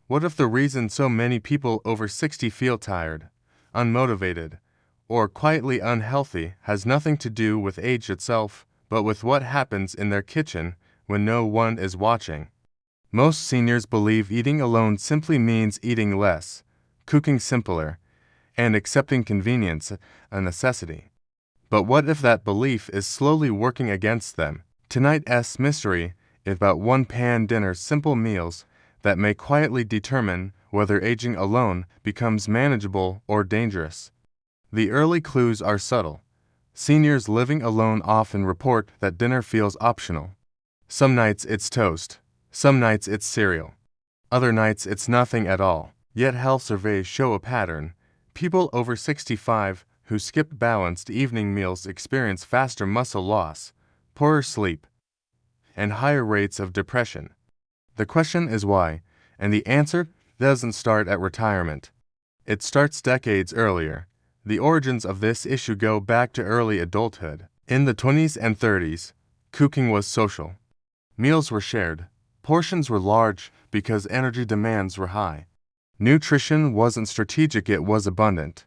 What if the reason so many people over 60 feel tired, unmotivated, or quietly unhealthy has nothing to do with age itself, but with what happens in their kitchen when no one is watching? Most seniors believe eating alone simply means eating less, cooking simpler, and accepting convenience a necessity. But what if that belief is slowly working against them? Tonight's mystery is about one-pan dinner simple meals that may quietly determine whether aging alone becomes manageable or dangerous. The early clues are subtle. Seniors living alone often report that dinner feels optional. Some nights it's toast. Some nights it's cereal. Other nights it's nothing at all. Yet health surveys show a pattern. People over 65 who skip balanced evening meals experience faster muscle loss, poorer sleep, and higher rates of depression. The question is why, and the answer doesn't start at retirement. It starts decades earlier. The origins of this issue go back to early adulthood. In the 20s and 30s, cooking was social. Meals were shared. Portions were large because energy demands were high. Nutrition wasn't strategic, it was abundant.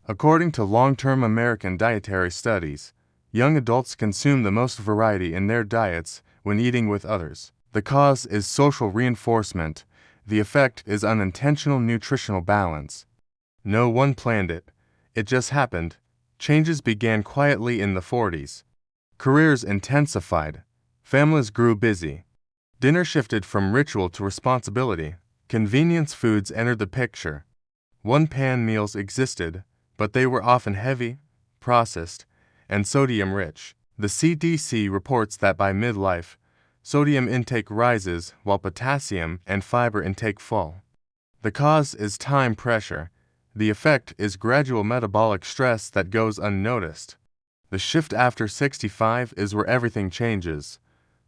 According to long-term American dietary studies, young adults consume the most variety in their diets when eating with others. The cause is social reinforcement. The effect is unintentional nutritional balance. No one planned it. It just happened. Changes began quietly in the 40s. Careers intensified. Families grew busy. Dinner shifted from ritual to responsibility. Convenience foods entered the picture. One-pan meals existed, but they were often heavy, processed, and sodium-rich. The CDC reports that by midlife, sodium intake rises while potassium and fiber intake fall. The cause is time pressure. The effect is gradual metabolic stress that goes unnoticed. The shift after 65 is where everything changes.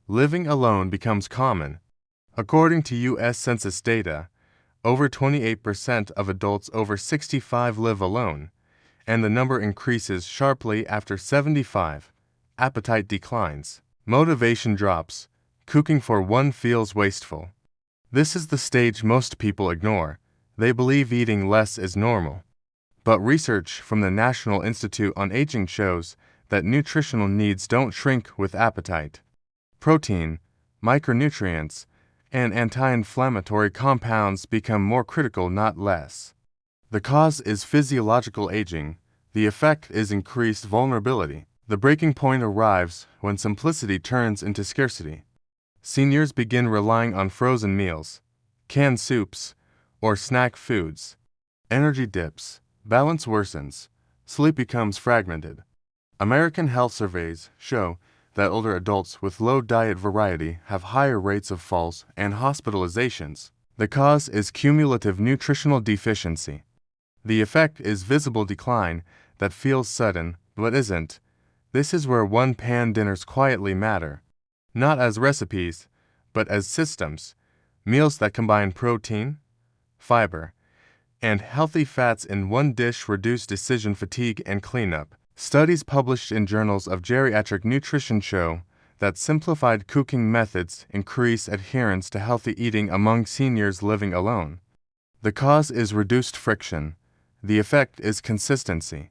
Living alone becomes common. According to U.S. Census data, over 28% of adults over 65 live alone, and the number increases sharply after 75. Appetite declines. Motivation drops. Cooking for one feels wasteful. This is the stage most people ignore. They believe eating less is normal. But research from the National Institute on Aging shows that nutritional needs don't shrink with appetite. Protein, micronutrients, and anti-inflammatory compounds become more critical, not less. The cause is physiological aging. The effect is increased vulnerability. The breaking point arrives when simplicity turns into scarcity. Seniors begin relying on frozen meals, canned soups, or snack foods. Energy dips. Balance worsens. Sleep becomes fragmented. American health surveys show that older adults with low diet variety have higher rates of falls and hospitalizations. The cause is cumulative nutritional deficiency. The effect is visible decline that feels sudden but isn't. This is where one-pan dinners quietly matter, not as recipes, but as systems, meals that combine protein, fiber, and healthy fats in one dish reduce decision fatigue and cleanup. Studies published in journals of geriatric nutrition show that simplified cooking methods increase adherence to healthy eating among seniors living alone. The cause is reduced friction. The effect is consistency.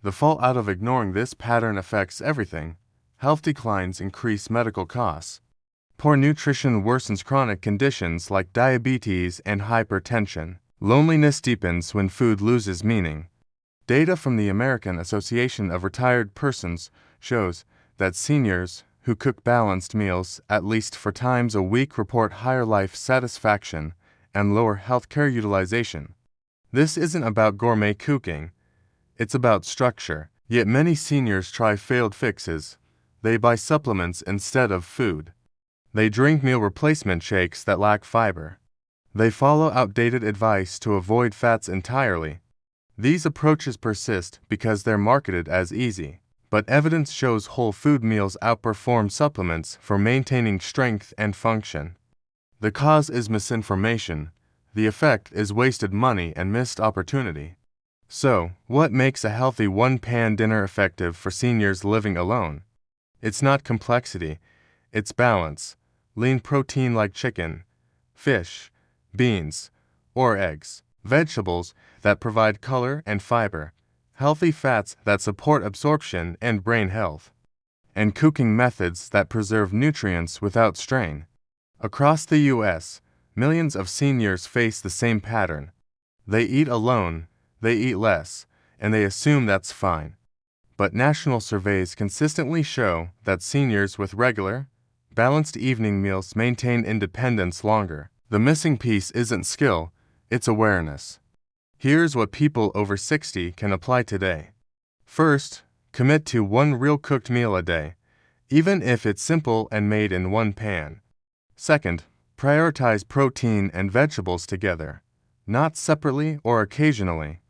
The fallout of ignoring this pattern affects everything. Health declines increase medical costs. Poor nutrition worsens chronic conditions like diabetes and hypertension. Loneliness deepens when food loses meaning. Data from the American Association of Retired Persons shows that seniors who cook balanced meals at least 4 times a week report higher life satisfaction and lower healthcare utilization. This isn't about gourmet cooking. It's about structure. Yet many seniors try failed fixes. They buy supplements instead of food. They drink meal replacement shakes that lack fiber. They follow outdated advice to avoid fats entirely. These approaches persist because they're marketed as easy. But evidence shows whole food meals outperform supplements for maintaining strength and function. The cause is misinformation. The effect is wasted money and missed opportunity. So, what makes a healthy one-pan dinner effective for seniors living alone? It's not complexity, it's balance. Lean protein like chicken, fish, beans, or eggs, vegetables that provide color and fiber, healthy fats that support absorption and brain health, and cooking methods that preserve nutrients without strain. Across the U.S., millions of seniors face the same pattern. They eat alone, they eat less, and they assume that's fine. But national surveys consistently show that seniors with regular, balanced evening meals maintain independence longer. The missing piece isn't skill, it's awareness. Here's what people over 60 can apply today. First, commit to one real cooked meal a day, even if it's simple and made in one pan. Second, prioritize protein and vegetables together, not separately or occasionally.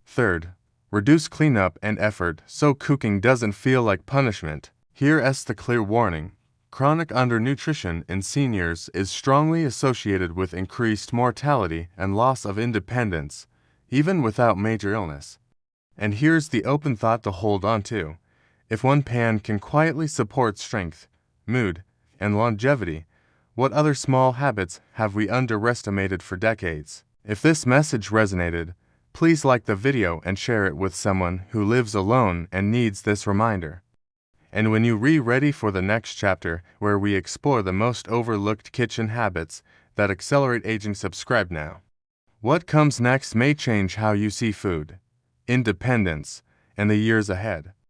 Third, reduce cleanup and effort so cooking doesn't feel like punishment. Here's the clear warning. Chronic undernutrition in seniors is strongly associated with increased mortality and loss of independence, even without major illness. And here's the open thought to hold on to. If one pan can quietly support strength, mood, and longevity, what other small habits have we underestimated for decades? If this message resonated, please like the video and share it with someone who lives alone and needs this reminder. And when you're ready for the next chapter where we explore the most overlooked kitchen habits that accelerate aging, subscribe now. What comes next may change how you see food, independence, and the years ahead.